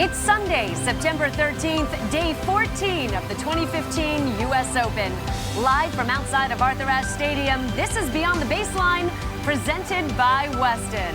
It's Sunday, September 13th, day 14 of the 2015 U.S. Open. Live from outside of Arthur Ashe Stadium, this is Beyond the Baseline, presented by Westin.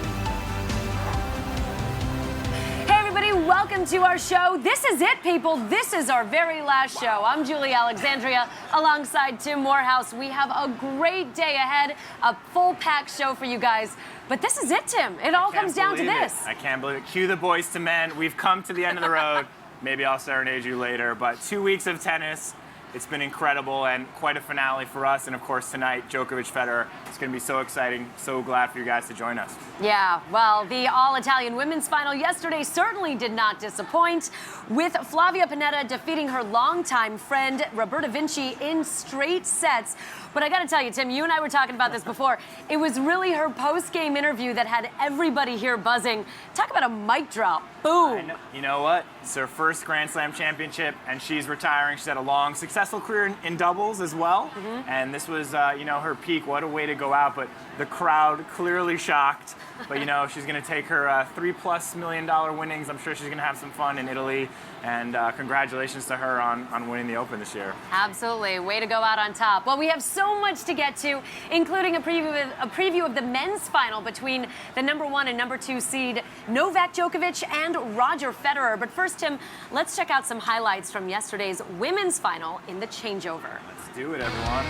Hey everybody, welcome to our show. This is it, people. This is our very last show. I'm Julie Alexandria, alongside Tim Morehouse. We have a great day ahead, a full-packed show for you guys. But this is it, Tim. It all comes down to this. I can't believe it. Cue the boys to men. We've come to the end of the road. Maybe I'll serenade you later. But 2 weeks of tennis. It's been incredible and quite a finale for us. And of course, tonight, Djokovic, Federer. It's going to be so exciting. So glad for you guys to join us. Yeah, well, the all-Italian women's final yesterday certainly did not disappoint, with Flavia Pennetta defeating her longtime friend Roberta Vinci in straight sets. But I got to tell you, Tim, you and I were talking about this before. It was really her post-game interview that had everybody here buzzing. Talk about a mic drop. Boom. You know what? It's her first Grand Slam championship, and she's retiring. She's had a long, successful career in doubles as well. And this was, her peak. What a way to go out. But the crowd clearly shocked. But, she's going to take her $3+ million winnings. I'm sure she's going to have some fun in Italy. And congratulations to her on winning the Open this year. Absolutely. Way to go out on top. Well, we have so much to get to, including a preview of the men's final between the #1 and #2 seed Novak Djokovic and Roger Federer. But first, Tim, let's check out some highlights from yesterday's women's final in the changeover. Let's do it, everyone.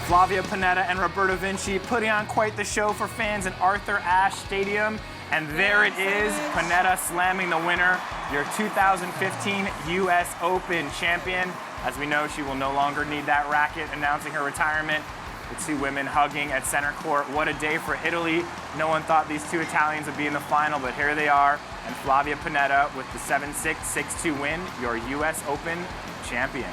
Flavia Pennetta and Roberta Vinci putting on quite the show for fans in Arthur Ashe Stadium. And there it is, Pennetta slamming the winner, your 2015 U.S. Open champion. As we know, she will no longer need that racket, announcing her retirement. The two women hugging at center court. What a day for Italy. No one thought these two Italians would be in the final, but here they are. And Flavia Pennetta with the 7-6, 6-2 win, your U.S. Open champion.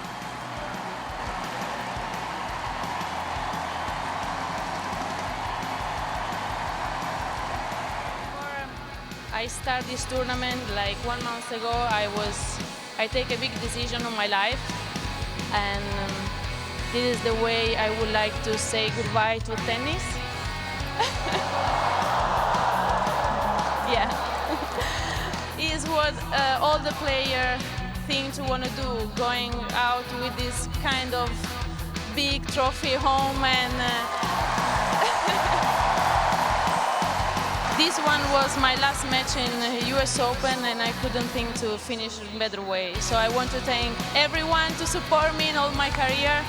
I started this tournament like 1 month ago. I take a big decision on my life, and this is the way I would like to say goodbye to tennis. Yeah, is what all the players think to want to do, going out with this kind of big trophy home, and this one was my last match in US Open, and I couldn't think to finish in a better way. So I want to thank everyone to support me in all my career,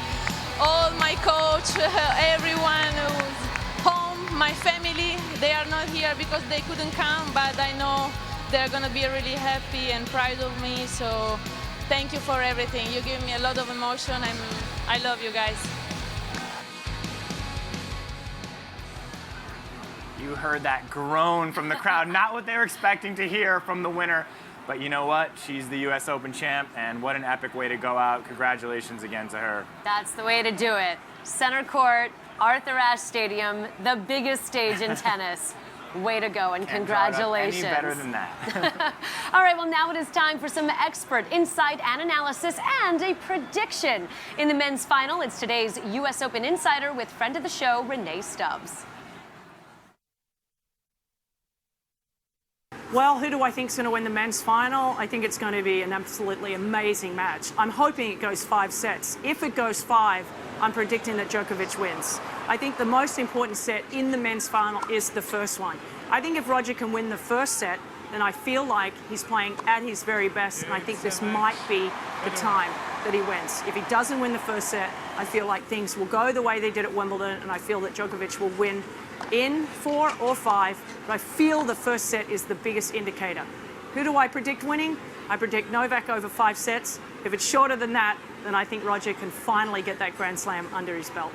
all my coach, everyone who's home, my family. They are not here because they couldn't come, but I know they're going to be really happy and proud of me. So thank you for everything. You give me a lot of emotion, and I love you guys. You heard that groan from the crowd, not what they were expecting to hear from the winner. But you know what? She's the U.S. Open champ, and what an epic way to go out. Congratulations again to her. That's the way to do it. Center court, Arthur Ashe Stadium, the biggest stage in tennis. Way to go, and congratulations. Any better than that. All right, well, now it is time for some expert insight and analysis and a prediction. In the men's final, it's today's U.S. Open Insider with friend of the show, Renee Stubbs. Well, who do I think is going to win the men's final? I think it's going to be an absolutely amazing match. I'm hoping it goes 5 sets. If it goes 5, I'm predicting that Djokovic wins. I think the most important set in the men's final is the first one. I think if Roger can win the first set, then I feel like he's playing at his very best, and I think this might be the time that he wins. If he doesn't win the first set, I feel like things will go the way they did at Wimbledon, and I feel that Djokovic will win in 4 or 5, but I feel the first set is the biggest indicator. Who do I predict winning? I predict Novak over 5 sets. If it's shorter than that, then I think Roger can finally get that Grand Slam under his belt.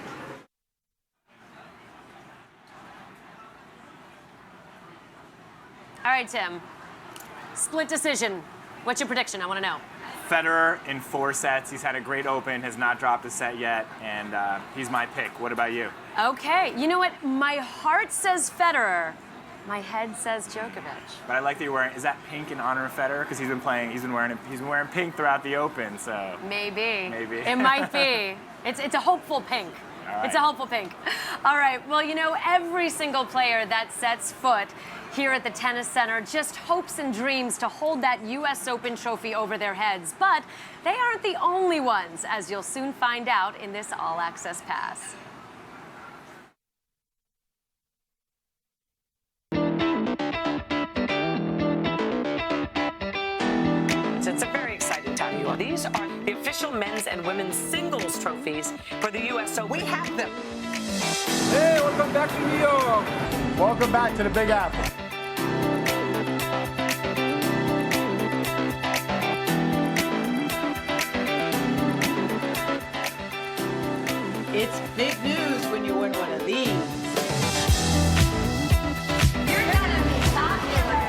All right, Tim. Split decision. What's your prediction? I want to know. Federer in 4 sets. He's had a great Open, has not dropped a set yet, and he's my pick. What about you? Okay. You know what? My heart says Federer. My head says Djokovic. But I like that you're wearing, is that pink in honor of Federer? Because he's been wearing pink throughout the Open, so. Maybe. Maybe. It might be. It's a hopeful pink. right. It's a hopeful pink. All right. Well, you know, every single player that sets foot here at the Tennis Center just hopes and dreams to hold that U.S. Open trophy over their heads. But they aren't the only ones, as you'll soon find out in this all-access pass. It's a very exciting time, you all. These are the official men's and women's singles trophies for the U.S. Open. We have them. Hey, welcome back to New York. Welcome back to the Big Apple. It's big news when you win one of these. You're gonna be popular.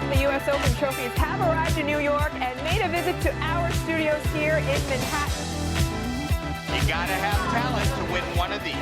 The U.S. Open trophies have arrived in New York and made a visit to our studios here in Manhattan. You gotta have talent to win one of these.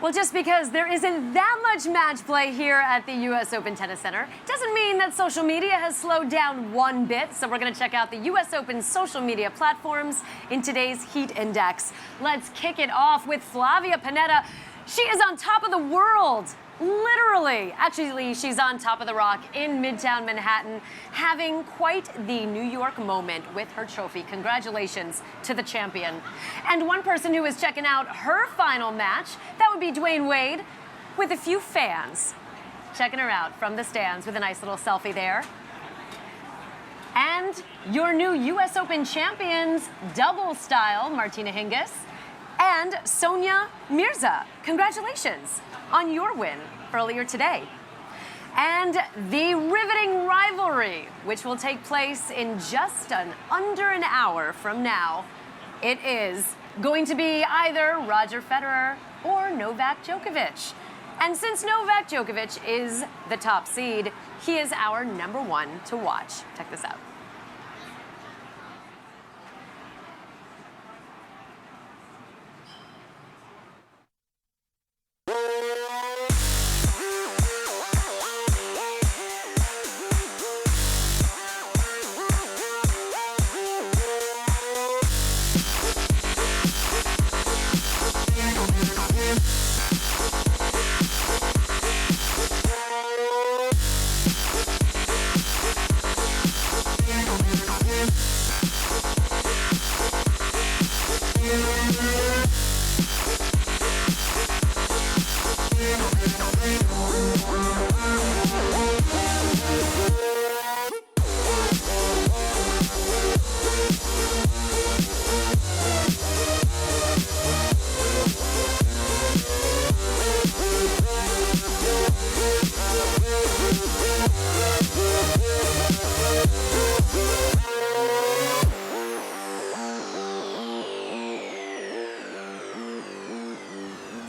Well, just because there isn't that much match play here at the U.S. Open Tennis Center doesn't mean that social media has slowed down one bit. So we're going to check out the U.S. Open social media platforms in today's Heat Index. Let's kick it off with Flavia Pennetta. She is on top of the world. Literally. Actually, she's on top of the rock in Midtown Manhattan, having quite the New York moment with her trophy. Congratulations to the champion. And one person who is checking out her final match, that would be Dwayne Wade, with a few fans checking her out from the stands with a nice little selfie there. And your new U.S. Open champions, double style, Martina Hingis and Sonia Mirza. Congratulations on your win earlier today. And the riveting rivalry, which will take place in just under an hour from now. It is going to be either Roger Federer or Novak Djokovic. And since Novak Djokovic is the top seed, he is our #1 to watch. Check this out.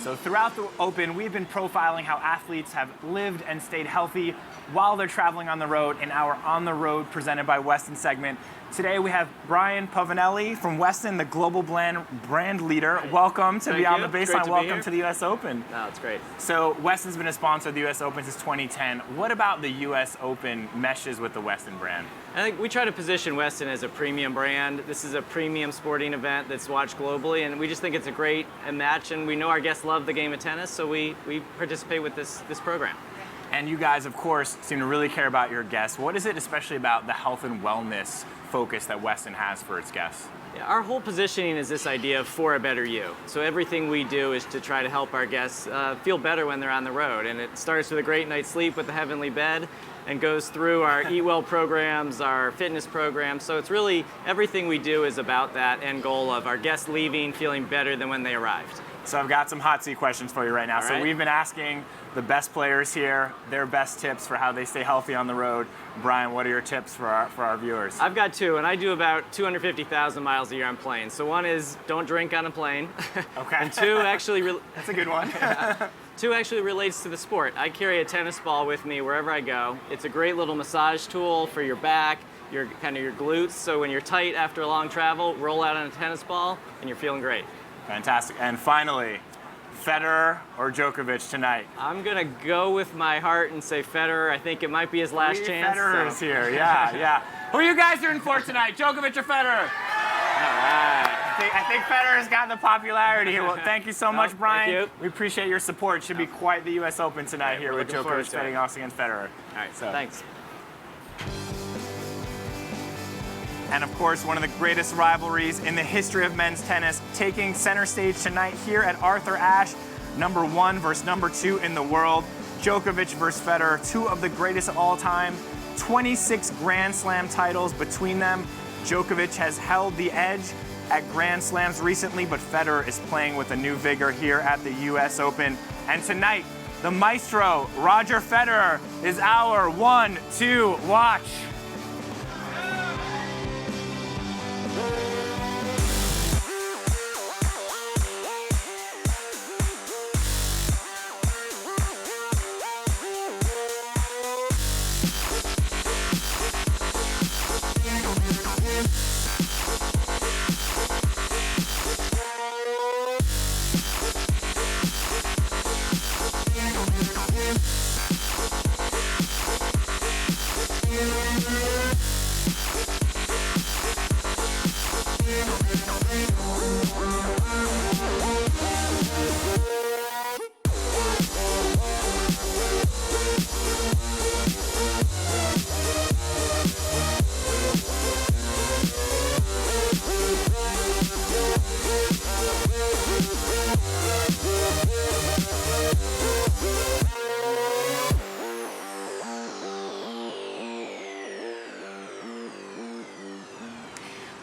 So throughout the Open, we've been profiling how athletes have lived and stayed healthy while they're traveling on the road in our On the Road presented by Westin segment. Today we have Brian Pavanelli from Westin, the global brand leader. Welcome to Beyond the Baseline. Welcome to the U.S. Open. No, it's great. So Westin's been a sponsor of the U.S. Open since 2010. What about the U.S. Open meshes with the Westin brand? I think we try to position Westin as a premium brand. This is a premium sporting event that's watched globally, and we just think it's a great match, and we know our guests love the game of tennis, so we participate with this program. And you guys, of course, seem to really care about your guests. What is it especially about the health and wellness focus that Westin has for its guests? Yeah, our whole positioning is this idea of for a better you. So everything we do is to try to help our guests feel better when they're on the road. And it starts with a great night's sleep with the Heavenly Bed and goes through our Eat Well programs, our fitness programs. So it's really everything we do is about that end goal of our guests leaving feeling better than when they arrived. So I've got some hot seat questions for you right now. All right. So we've been asking the best players here their best tips for how they stay healthy on the road. Brian, what are your tips for our viewers? I've got two, and I do about 250,000 miles a year on planes. So one is don't drink on a plane. Okay. And two actually... That's a good one. Two actually relates to the sport. I carry a tennis ball with me wherever I go. It's a great little massage tool for your back. your glutes. So when you're tight after a long travel, roll out on a tennis ball, and you're feeling great. Fantastic. And finally, Federer or Djokovic tonight? I'm gonna go with my heart and say Federer. I think it might be his last chance. Federer is here, yeah. Who are you guys rooting for tonight, Djokovic or Federer? All right. I think Federer's got the popularity. Well, thank you so much, Brian. Thank you. We appreciate your support. It should be quite the U.S. Open tonight here with Djokovic fighting off against Federer. All right, so thanks. And of course, one of the greatest rivalries in the history of men's tennis, taking center stage tonight here at Arthur Ashe, #1 versus #2 in the world. Djokovic versus Federer, two of the greatest of all time. 26 Grand Slam titles between them. Djokovic has held the edge at Grand Slams recently, but Federer is playing with a new vigor here at the U.S. Open. And tonight, the maestro, Roger Federer, is our 1-2 watch.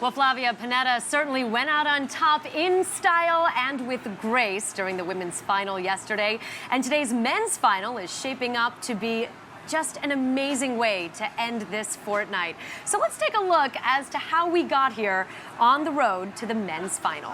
Well, Flavia, Pennetta certainly went out on top in style and with grace during the women's final yesterday. And today's men's final is shaping up to be just an amazing way to end this fortnight. So let's take a look as to how we got here on the road to the men's final.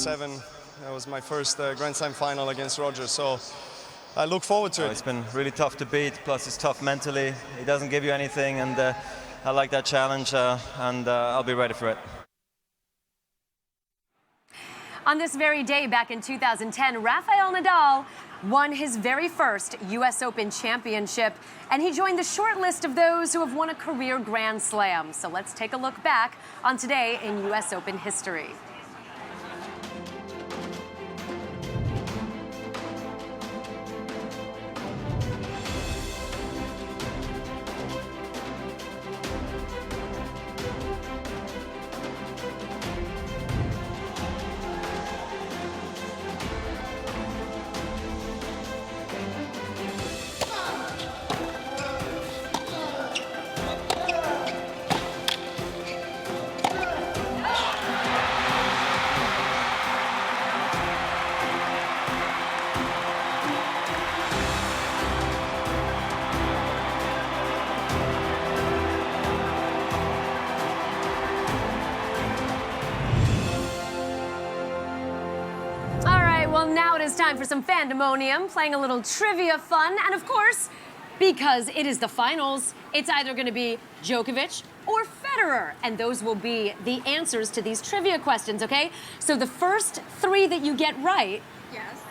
That was my first Grand Slam final against Roger, so I look forward to it. It's been really tough to beat, plus it's tough mentally. He doesn't give you anything, and I like that challenge, and I'll be ready for it. On this very day back in 2010, Rafael Nadal won his very first U.S. Open championship, and he joined the short list of those who have won a career Grand Slam. So let's take a look back on today in U.S. Open history. now it is time for some fandemonium, playing a little trivia fun. And of course, because it is the finals, it's either going to be Djokovic or Federer. And those will be the answers to these trivia questions, okay? So the first three that you get right, yes,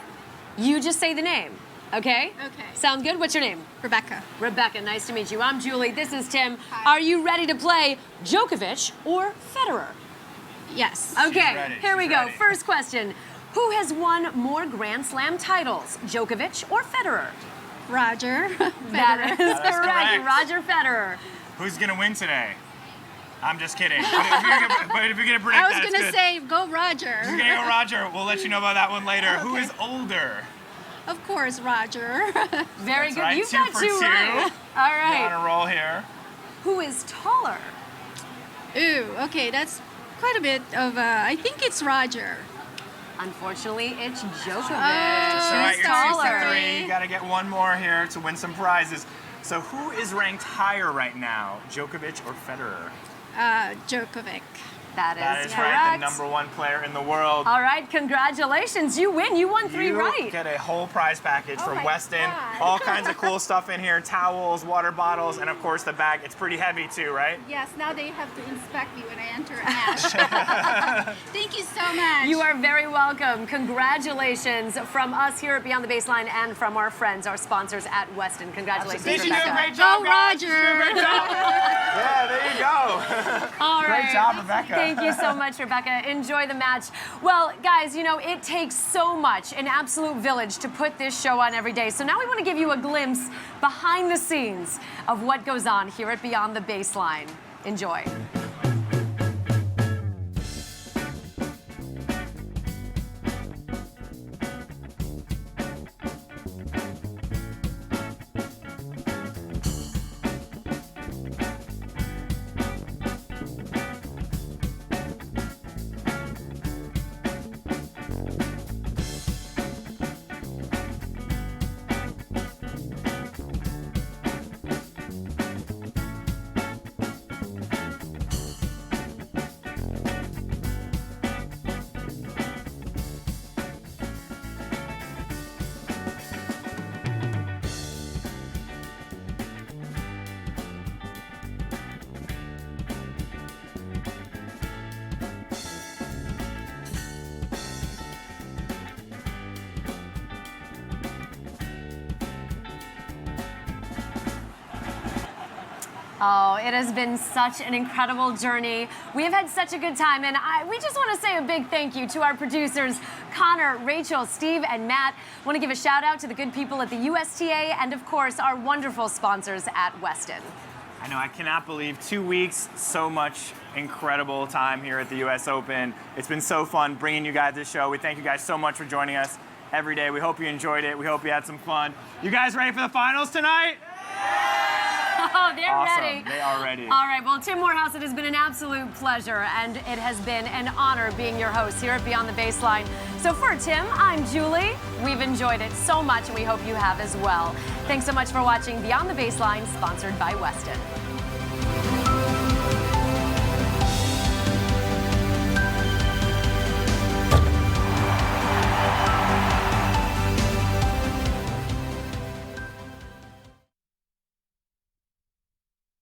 you just say the name, okay? Okay. Sound good? What's your name? Rebecca. Rebecca, nice to meet you. I'm Julie, this is Tim. Hi. Are you ready to play Djokovic or Federer? Yes. Okay, ready, here we she's go. ready. First question. Who has won more Grand Slam titles, Djokovic or Federer? Roger. That is That's correct. correct. Roger Federer. Who's gonna win today? I'm just kidding. But if you're gonna predict I was that, it's gonna good. say go Roger. You're gonna go Roger. We'll let you know about that one later. Who is older? Of course, Roger. Very That's good. right, You've two got for two two. right. All We're right. on a roll here. Who is taller? Ooh, okay, that's quite a bit of. I think it's Roger. Unfortunately, it's Djokovic. That's all right, He's you're 2 taller. for 3. You gotta get one more here to win some prizes. So who is ranked higher right now, Djokovic or Federer? Djokovic. That That is correct. right, the #1 player in the world. All right, congratulations. You win. You won 3 You right. get a whole prize package Oh from my Westin. God. All kinds of cool stuff in here, towels, water bottles, and of course the bag. It's pretty heavy too, right? Yes, now they have to inspect me when I enter Ash. Thank you so much. You are very welcome. Congratulations from us here at Beyond the Baseline and from our friends, our sponsors at Westin. Congratulations, They should do a Rebecca. great job, Go guys. Roger. You should do a great job. Yeah, there you go. All right. Great job, Rebecca. Thank you so much, Rebecca. Enjoy the match. Well, guys, you know, it takes so much, an absolute village, to put this show on every day. So now we want to give you a glimpse behind the scenes of what goes on here at Beyond the Baseline. Enjoy. Oh, it has been such an incredible journey. We have had such a good time, and we just want to say a big thank you to our producers, Connor, Rachel, Steve, and Matt. I want to give a shout out to the good people at the USTA and, of course, our wonderful sponsors at Westin. I know, I cannot believe 2 weeks, so much incredible time here at the US Open. It's been so fun bringing you guys this show. We thank you guys so much for joining us every day. We hope you enjoyed it. We hope you had some fun. You guys ready for the finals tonight? Oh, they're Awesome. ready. They are ready. All right, well, Tim Morehouse, it has been an absolute pleasure, and it has been an honor being your host here at Beyond the Baseline. So for Tim, I'm Julie. We've enjoyed it so much, and we hope you have as well. Thanks so much for watching Beyond the Baseline, sponsored by Westin.